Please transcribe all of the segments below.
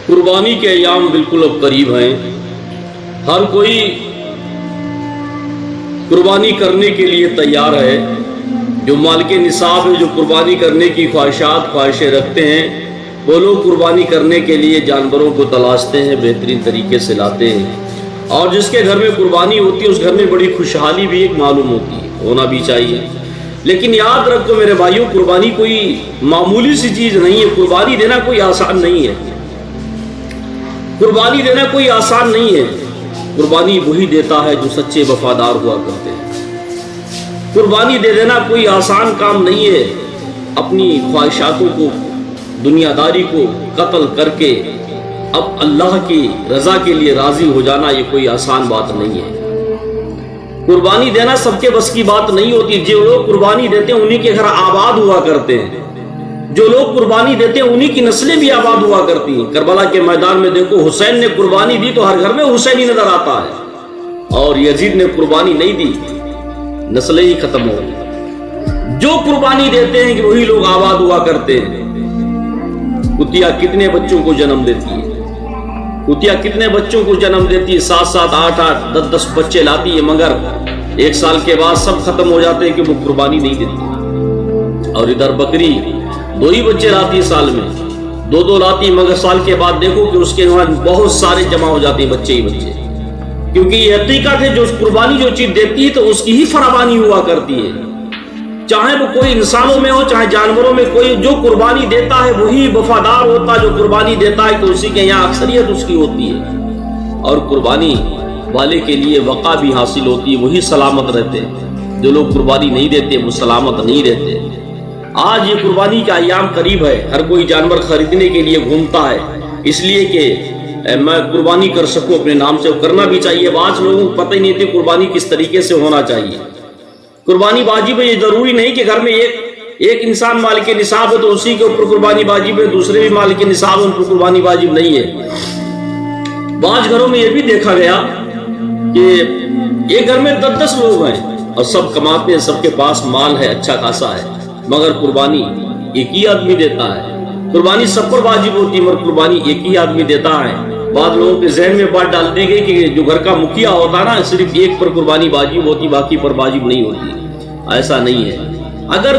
قربانی کے ایام بالکل اب قریب ہیں۔ ہر کوئی قربانی کرنے کے لیے تیار ہے۔ جو مالک نصاب ہے، جو قربانی کرنے کی خواہشیں رکھتے ہیں، وہ لوگ قربانی کرنے کے لیے جانوروں کو تلاشتے ہیں، بہترین طریقے سے لاتے ہیں، اور جس کے گھر میں قربانی ہوتی ہے اس گھر میں بڑی خوشحالی بھی ایک معلوم ہوتی ہے، ہونا بھی چاہیے۔ لیکن یاد رکھو میرے بھائیوں، قربانی کوئی معمولی سی چیز نہیں ہے۔ قربانی دینا کوئی آسان نہیں ہے۔ قربانی دینا کوئی آسان نہیں ہے۔ قربانی وہی دیتا ہے جو سچے وفادار ہوا کرتے ہیں۔ قربانی دے دینا کوئی آسان کام نہیں ہے۔ اپنی خواہشاتوں کو، دنیا داری کو قتل کر کے اب اللہ کی رضا کے لیے راضی ہو جانا، یہ کوئی آسان بات نہیں ہے۔ قربانی دینا سب کے بس کی بات نہیں ہوتی۔ جو لوگ قربانی دیتے ہیں انہی کے گھر آباد ہوا کرتے ہیں۔ جو لوگ قربانی دیتے ہیں انہی کی نسلیں بھی آباد ہوا کرتی ہیں۔ کربلا کے میدان میں دیکھو، حسین نے قربانی دی تو ہر گھر میں حسین ہی نظر آتا ہے، اور یزید نے قربانی نہیں دی، نسلیں ہی ختم ہو گئی۔ جو قربانی دیتے ہیں کہ وہی لوگ آباد ہوا کرتے ہیں۔ کتیا کتنے بچوں کو جنم دیتی ہے؟ کتیا کتنے بچوں کو جنم دیتی ہے؟ 7 8 10 بچے لاتی ہے، مگر 1 سال کے بعد سب ختم ہو جاتے ہیں کہ وہ قربانی نہیں دیتی۔ اور ادھر بکری 2 ہی بچے لاتی ہے سال میں، 2 لاتی، مگر سال کے بعد دیکھو کہ اس کے بعد بہت سارے جمع ہو جاتے ہیں، بچے ہی بچے، کیونکہ یہ حقیقت ہے، جو قربانی جو چیز دیتی ہے تو اس کی ہی فراوانی ہوا کرتی ہے۔ چاہے وہ کوئی انسانوں میں ہو چاہے جانوروں میں، کوئی جو قربانی دیتا ہے وہی وفادار ہوتا ہے۔ جو قربانی دیتا ہے تو اسی کے یہاں اکثریت اس کی ہوتی ہے، اور قربانی والے کے لیے وقع بھی حاصل ہوتی ہے، وہی سلامت رہتے ہیں۔ جو لوگ قربانی نہیں دیتے وہ سلامت نہیں رہتے۔ آج یہ قربانی کا ایام قریب ہے، ہر کوئی جانور خریدنے کے لیے گھومتا ہے، اس لیے کہ میں قربانی کر سکوں اپنے نام سے، کرنا بھی چاہیے۔ آج لوگوں کو پتہ ہی نہیں تھی قربانی کس طریقے سے ہونا چاہیے۔ قربانی واجب ہے، یہ ضروری نہیں کہ گھر میں ایک انسان مالک نصاب ہے تو اسی کے اوپر قربانی واجب ہے، دوسرے بھی مالک نصاب ہے ان پر قربانی واجب نہیں ہے۔ بعض گھروں میں یہ بھی دیکھا گیا کہ ایک گھر میں 10 لوگ ہیں اور سب کماتے ہیں، سب کے پاس مال ہے، اچھا خاصا ہے، مگر قربانی ایک ہی آدمی دیتا ہے۔ قربانی سب پر واجب ہوتی ہے مگر قربانی ایک ہی آدمی دیتا ہے۔ بعض لوگوں کے ذہن میں بات ڈال دی گئی کہ جو گھر کا مکھیا ہوتا ہے نا، صرف ایک پر قربانی واجب ہوتی، باقی پر واجب نہیں ہوتی۔ ایسا نہیں ہے۔ اگر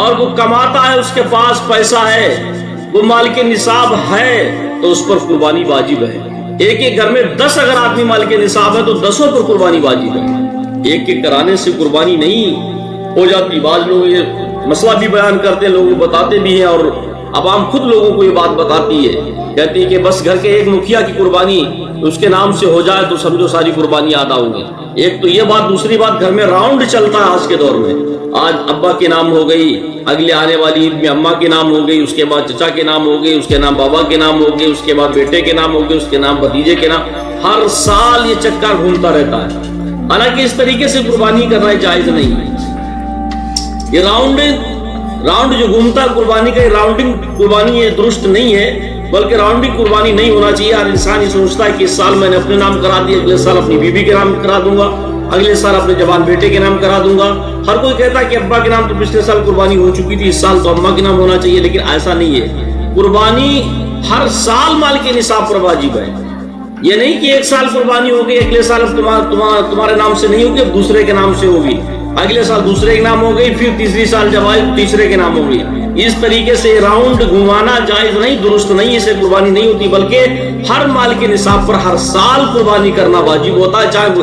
اور وہ کماتا ہے، اس کے پاس پیسہ ہے، وہ مالک نصاب ہے، تو اس پر قربانی واجب ہے۔ ایک گھر میں 10 اگر آدمی مالک نصاب ہے تو 10 پر قربانی واجب ہے۔ ایک کرانے سے قربانی نہیں ہو جاتی۔ بعض لوگ یہ مسئلہ بھی بیان کرتے ہیں، لوگوں کو بتاتے بھی ہیں، اور عوام خود لوگوں کو یہ بات بتاتی ہے، کہتی ہے کہ بس گھر کے ایک مکھیا کی قربانی اس کے نام سے ہو جائے تو سمجھو ساری قربانی ادا ہوگی۔ ایک تو یہ بات، دوسری بات گھر میں راؤنڈ چلتا ہے آج کے دور میں۔ آج ابا کے نام ہو گئی، اگلے آنے والی عید میں اماں کے نام ہو گئی، اس کے بعد چچا کے نام ہو گئی، اس کے نام بابا کے نام ہو گئی، اس کے بعد بیٹے کے نام ہو گئے، اس کے نام بھتیجے کے نام۔ ہر سال یہ چکر گھومتا رہتا ہے، حالانکہ اس طریقے سے قربانی کرنا جائز نہیں ہے۔ یہ راؤنڈ جو گھومتا ہے قربانی کا، یہ راؤنڈنگ قربانی یہ درست نہیں ہے، بلکہ راؤنڈنگ قربانی نہیں ہونا چاہیے۔ ہر انسان یہ سوچتا ہے کہ اس سال میں نے اپنے نام کرا دیا، اگلے سال اپنی بیوی کے نام کرا دوں گا، اگلے سال اپنے جوان بیٹے کے نام کرا دوں گا۔ ہر کوئی کہتا ہے کہ ابا کے نام تو پچھلے سال قربانی ہو چکی تھی، اس سال تو اماں کے نام ہونا چاہیے، لیکن ایسا نہیں ہے۔ قربانی ہر سال مال کے نصاب پر واجب ہے۔ یہ نہیں کہ ایک سال قربانی ہوگی، اگلے سال اب تمہارے نام سے نہیں ہوگی، اب دوسرے کے نام سے ہوگی، اگلے سال دوسرے کے نام ہو گئی، پھر تیسری سال جب آئی تیسرے کے نام ہو گئی۔ اس طریقے سے راؤنڈ گھمانا جائز نہیں، درست نہیں، اسے قربانی نہیں ہوتی، بلکہ ہر مال کے نصاب پر ہر سال قربانی کرنا واجب ہوتا ہے، چاہے وہ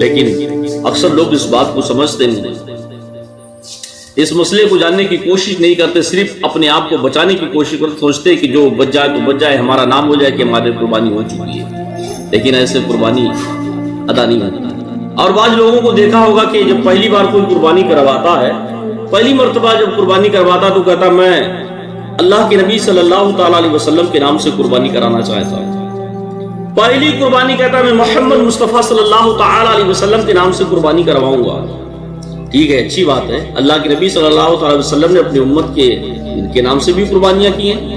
لیکن اکثر لوگ اس بات کو سمجھتے نہیں، اس مسئلے کو جاننے کی کوشش نہیں کرتے، صرف اپنے آپ کو بچانے کی کوشش کرتے، سوچتے کہ جو بچ جائے تو بچ جائے، ہمارا نام ہو جائے کہ ہماری قربانی ہو چکی ہے، لیکن ایسے قربانی ادا نہیں ہوتی۔ اور بعض لوگوں کو دیکھا ہوگا کہ جب پہلی بار کوئی قربانی کرواتا ہے، پہلی مرتبہ جب قربانی کرواتا تو کہتا میں اللہ کے نبی صلی اللہ تعالیٰ علیہ وسلم کے نام سے قربانی کرانا چاہتا ہوں۔ پہلی قربانی کہتا میں محمد مصطفیٰ صلی اللہ تعالیٰ علیہ وسلم کے نام سے قربانی کرواؤں گا۔ ٹھیک ہے، اچھی بات ہے، اللہ کے نبی صلی اللہ تعالیٰ علیہ وسلم نے اپنی امت کے نام سے بھی قربانیاں کی ہیں،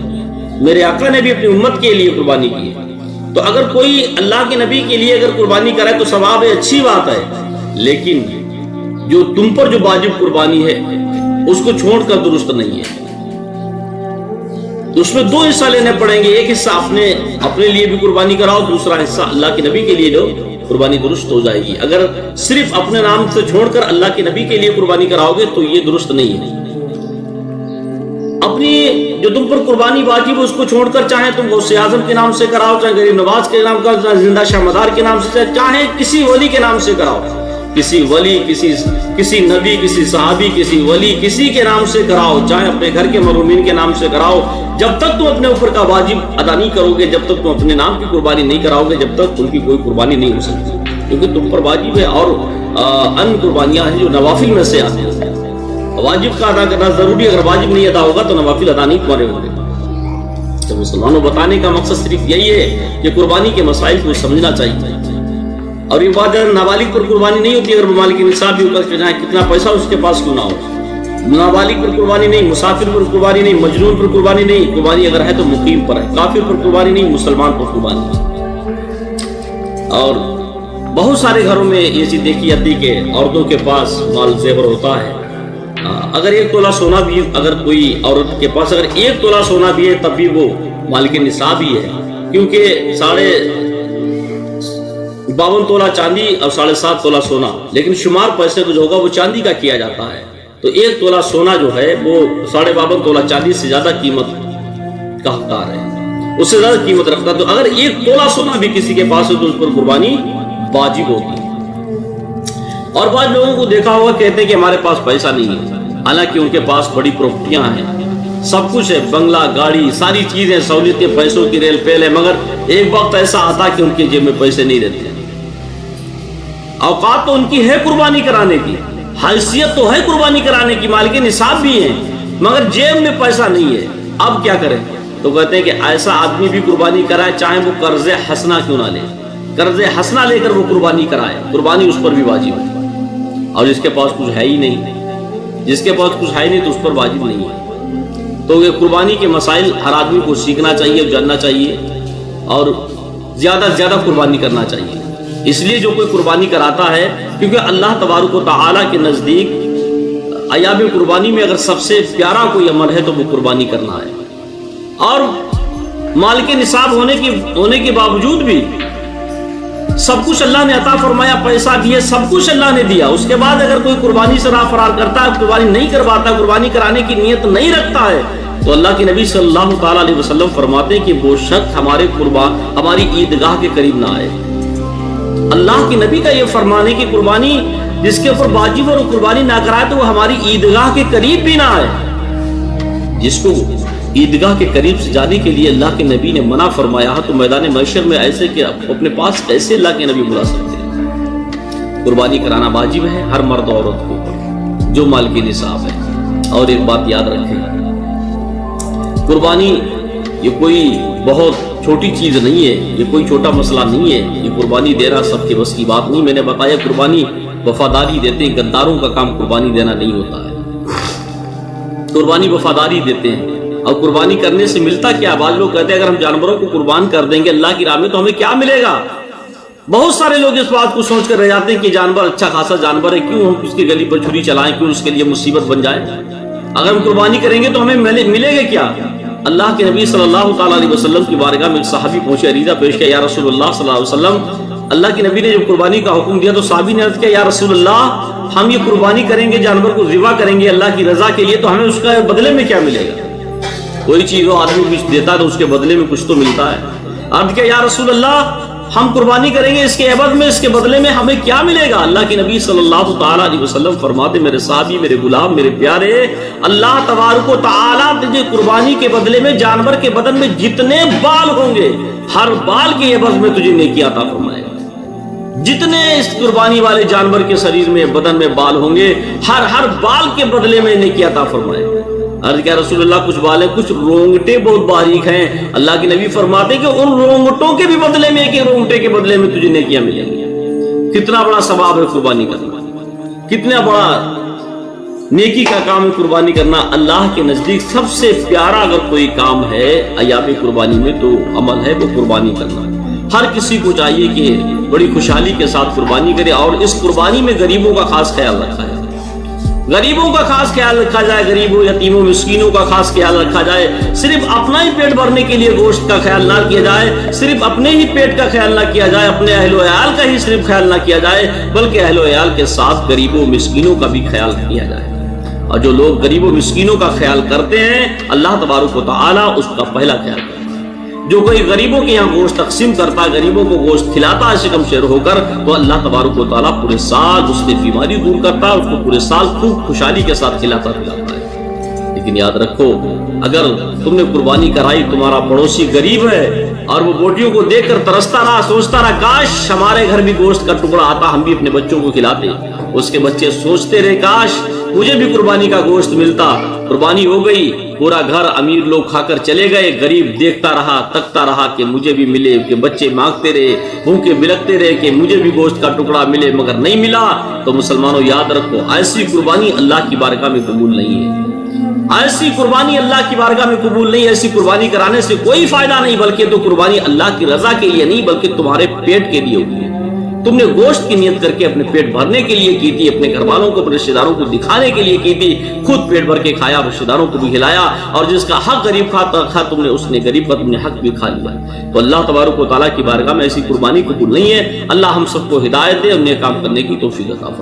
میرے آقا نے بھی اپنی امت کے لیے قربانی کی ہے۔ تو اگر کوئی اللہ کے نبی کے لیے اگر قربانی کرے تو ثواب ہے، اچھی بات ہے، لیکن جو تم پر جو واجب قربانی ہے اس کو چھوڑ کر درست نہیں ہے. تو اس میں دو حصہ لینے پڑیں گے. ایک حصہ اپنے لیے بھی قربانی کراؤ, دوسرا حصہ اللہ کے نبی کے لیے لو, قربانی درست ہو جائے گی. اگر صرف اپنے نام سے چھوڑ کر اللہ کے نبی کے لیے قربانی کراؤ گے تو یہ درست نہیں ہے. اپنی جو تم پر قربانی واجب ہے اس کو چھوڑ کر چاہے تم غوث اعظم کے نام سے کراؤ, چاہے غریب نواز کے نام کا, چاہے زندہ شاہ مدار کے نام سے, چاہے کسی ولی کے نام سے کراؤ. کسی ولی, کسی نبی, کسی صحابی, کسی ولی, کسی کے نام سے کراؤ, چاہے اپنے گھر کے مرحومین کے نام سے کراؤ. جب تک تم اپنے اوپر کا واجب ادا نہیں کرو گے, جب تک تم اپنے نام کی قربانی نہیں کراؤ گے, جب تک ان کی کوئی قربانی نہیں ہو سکتی, کیونکہ تم پر واجب ہے. اور ان قربانیاں ہیں جو نوافل میں سے آتی ہیں. واجب کا ادا کرنا ضروری, اگر واجب نہیں ادا ہوگا تو نوافل ادا نہیں تمہارے ہوں گے. تو مسلمانوں بتانے کا مقصد صرف یہی ہے کہ قربانی کے مسائل کو سمجھنا چاہیے. اور یہ بات اگر نابالغ پر قربانی نہیں ہوتی, اگر مالک نصاب بھی ہوگا چاہے کتنا پیسہ اس کے پاس کیوں نہ ہو, نابالغ پر قربانی نہیں, مسافر پر قربانی نہیں, مجنون پر قربانی نہیں. قربانی اگر ہے تو مقیم پر ہے, کافر پر قربانی نہیں, مسلمان پر قربانی. اور بہت سارے گھروں میں یہ چیز دیکھی جاتی کہ عورتوں کے پاس مال زیور ہوتا ہے. اگر 1 تولہ سونا بھی, اگر کوئی عورت کے پاس اگر 1 تولہ سونا بھی ہے تب بھی وہ مالک نصاب ہی ہے, کیونکہ 52 تولہ چاندی اور 7.5 تولہ سونا, لیکن شمار پیسے کو جو ہوگا وہ چاندی کا کیا جاتا ہے. تو 1 تولہ سونا جو ہے وہ 52.5 تولہ چاندی سے زیادہ قیمت کا حقدار ہے, اس سے زیادہ قیمت رکھتا ہے. تو اگر 1 تولہ سونا بھی کسی کے پاس ہے تو اس پر قربانی واجب ہوگی. اور بعض لوگوں کو دیکھا ہوگا کہتے ہیں کہ ہمارے پاس پیسہ نہیں ہے, حالانکہ ان کے پاس بڑی پراپرٹیاں ہیں, سب کچھ ہے, بنگلہ, گاڑی, ساری چیزیں, سہولتیں, پیسوں کی ریل پیل ہے, مگر ایک وقت ایسا آتا کہ ان کی جیب میں پیسے نہیں رہتے. اوقات تو ان کی ہے قربانی کرانے کی, حیثیت تو ہے قربانی کرانے کی, مالک نصاب بھی ہیں, مگر جیب میں پیسہ نہیں ہے. اب کیا کریں؟ تو کہتے ہیں کہ ایسا آدمی بھی قربانی کرائے, چاہے وہ قرض حسنہ کیوں نہ لے, قرض حسنہ لے کر وہ قربانی کرائے, قربانی اس پر بھی واجب ہے. اور جس کے پاس کچھ ہے ہی نہیں, جس کے پاس کچھ ہے ہی نہیں تو اس پر واجب نہیں ہے. تو یہ قربانی کے مسائل ہر آدمی کو سیکھنا چاہیے, جاننا چاہیے, اور زیادہ سے زیادہ قربانی کرنا چاہیے. اس لیے جو کوئی قربانی کراتا ہے, کیونکہ اللہ تبارک و تعالیٰ کے نزدیک ایام قربانی میں اگر سب سے پیارا کوئی عمل ہے تو وہ قربانی کرنا ہے. اور مال کے نصاب ہونے کے باوجود بھی سب کچھ اللہ نے عطا فرمایا, پیسہ بھی ہے, سب کچھ اللہ نے دیا, اس کے بعد اگر کوئی قربانی سے راہ فرار کرتا ہے, قربانی نہیں کرواتا, قربانی کرانے کی نیت نہیں رکھتا ہے, تو اللہ کے نبی صلی اللہ تعالیٰ علیہ وسلم فرماتے ہیں کہ وہ شخص ہماری عیدگاہ کے قریب نہ آئے. اللہ کے نبی کا یہ فرمان ہے کہ قربانی جس کے اوپر واجب اور قربانی نہ کرائے تو وہ ہماری عیدگاہ کے قریب بھی نہ آئے. جس کو عیدگاہ کے قریب سے جانے کے لیے اللہ کے نبی نے منع فرمایا تو میدان محشر میں ایسے کہ اپنے پاس ایسے اللہ کے نبی بلا سکتے ہیں. قربانی کرانا واجب ہے ہر مرد عورت کو جو مال کی نصاب ہے. اور ایک بات یاد رکھیں, قربانی یہ کوئی بہت چھوٹی چیز نہیں ہے, یہ کوئی چھوٹا مسئلہ نہیں ہے. یہ قربانی دینا سب کے بس کی بات نہیں. میں نے بتایا قربانی وفاداری دیتے ہیں, غداروں کا کام قربانی دینا نہیں ہوتا ہے. قربانی وفاداری دیتے ہیں. اور قربانی کرنے سے ملتا کیا؟ بعض لوگ کہتے ہیں اگر ہم جانوروں کو قربان کر دیں گے اللہ کی راہ میں تو ہمیں کیا ملے گا. بہت سارے لوگ اس بات کو سوچ کر رہ جاتے ہیں کہ جانور اچھا خاصا جانور ہے, کیوں ہم اس کی گلی پر چھری چلائیں, کیوں اس کے لیے مصیبت بن جائے. اگر ہم قربانی کریں گے تو ہمیں ملے گا کیا؟ اللہ کے نبی صلی اللہ تعالیٰ علیہ وسلم کی بارگاہ میں ایک صحابی پہنچے, عریضہ پیش کیا, یا رسول اللہ صلی اللہ علیہ وسلم, اللہ کے نبی نے جب قربانی کا حکم دیا تو صحابی نے عرض کیا, یا رسول اللہ ہم یہ قربانی کریں گے, جانور کو ذبح کریں گے اللہ کی رضا کے لیے, تو ہمیں اس کا بدلے میں کیا ملے گا؟ کوئی چیز وہ آدمی کچھ دیتا ہے تو اس کے بدلے میں کچھ تو ملتا ہے. عرض کیا, یا رسول اللہ ہم قربانی کریں گے, اس کے عوض میں اس کے بدلے میں ہمیں کیا ملے گا؟ اللہ کے نبی صلی اللہ تعالیٰ علیہ وسلم فرماتے, میرے صحابی, میرے غلام, میرے پیارے, اللہ تبارک و تعالیٰ تجھے قربانی کے بدلے میں جانور کے بدن میں جتنے بال ہوں گے ہر بال کے عوض میں تجھے نیکی عطا فرمائے گا. جتنے اس قربانی والے جانور کے شریر میں بدن میں بال ہوں گے ہر بال کے بدلے میں نیکی عطا فرمائے گا. عرض کیا رسول اللہ کچھ بال ہیں, کچھ رونگٹے بہت باریک ہیں. اللہ کے نبی فرماتے کہ ان رونگٹوں کے بھی بدلے میں, ایک رونگٹے کے بدلے میں تجھے نیکیاں ملیں گی. کتنا بڑا ثواب ہے قربانی کرنا, کتنا بڑا نیکی کا کام ہے قربانی کرنا. اللہ کے نزدیک سب سے پیارا اگر کوئی کام ہے ایام قربانی میں تو عمل ہے وہ قربانی کرنا. ہر کسی کو چاہیے کہ بڑی خوشحالی کے ساتھ قربانی کرے، اور اس قربانی میں غریبوں کا خاص خیال رکھا جائے، غریبوں کا خاص خیال رکھا جائے، غریبوں یتیموں مسکینوں کا خاص خیال رکھا جائے۔ صرف اپنا ہی پیٹ بھرنے کے لیے گوشت کا خیال نہ کیا جائے، صرف اپنے ہی پیٹ کا خیال نہ کیا جائے، اپنے اہل و عیال کا ہی صرف خیال نہ کیا جائے، بلکہ اہل و عیال کے ساتھ غریبوں مسکینوں کا بھی خیال کیا جائے۔ اور جو لوگ غریبوں مسکینوں کا خیال کرتے ہیں، اللہ تبارک و تعالی اس کا پہلا خیال کرتا ہے۔ جو کوئی غریبوں کے یہاں گوشت تقسیم کرتا ہے، غریبوں کو گوشت کھلاتا ہے شکم شیر ہو کر، تو اللہ تبارک و تعالیٰ پورے سال اس کی بیماری دور کرتا ہے، اس کو پورے سال خوب خوشحالی کے ساتھ کھلاتا پلاتا ہے۔ لیکن یاد رکھو، اگر تم نے قربانی کرائی، تمہارا پڑوسی غریب ہے اور وہ بوٹیوں کو دیکھ کر ترستا رہا، سوچتا رہا کاش ہمارے گھر بھی گوشت کا ٹکڑا آتا، ہم بھی اپنے بچوں کو کھلاتے، اس کے بچے سوچتے رہے کاش مجھے بھی قربانی کا گوشت ملتا۔ قربانی ہو گئی، پورا گھر امیر لوگ کھا کر چلے گئے، غریب دیکھتا رہا، تکتا رہا کہ مجھے بھی ملے، کہ بچے مانگتے رہے، بھوکے بلکتے رہے کہ مجھے بھی گوشت کا ٹکڑا ملے، مگر نہیں ملا۔ تو مسلمانوں یاد رکھو، ایسی قربانی اللہ کی بارگاہ میں قبول نہیں ہے، ایسی قربانی اللہ کی بارگاہ میں قبول نہیں ہے۔ ایسی قربانی کرانے سے کوئی فائدہ نہیں، بلکہ تو قربانی اللہ کی رضا کے لیے نہیں، بلکہ تمہارے پیٹ کے لیے ہوئی ہے۔ تم نے گوشت کی نیت کر کے اپنے پیٹ بھرنے کے لیے کی تھی، اپنے گھر والوں کو، اپنے رشتے داروں کو دکھانے کے لیے کی تھی، خود پیٹ بھر کے کھایا، رشتے داروں کو بھی کھلایا، اور جس کا حق غریب کھا تم نے، اس نے غریب کا تم نے حق بھی کھا لیا۔ تو اللہ تبارک و تعالیٰ کی بارگاہ میں ایسی قربانی قبول نہیں ہے۔ اللہ ہم سب کو ہدایت دے اور نیک کام کرنے کی توفیق عطا فرمائے۔